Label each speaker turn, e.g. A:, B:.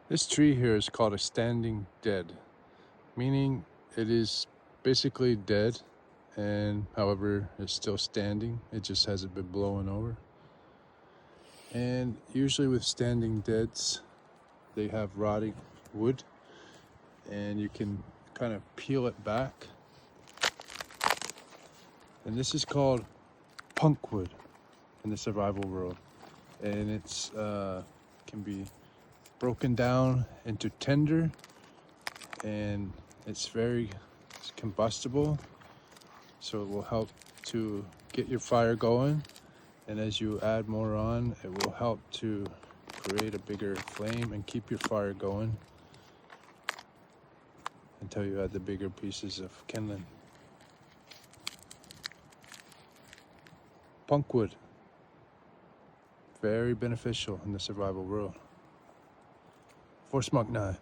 A: This tree here is called a standing dead, meaning it is basically dead, and however it's still standing, it just hasn't been blown over. And usually with standing deads, they have rotting wood, and you can kind of peel it back. And this is called punkwood in the survival world, and it's can be broken down into tinder, and it's combustible, so it will help to get your fire going, and as you add more on, it will help to create a bigger flame and keep your fire going until you add the bigger pieces of kindling. Punkwood, very beneficial in the survival world. For Smug 9.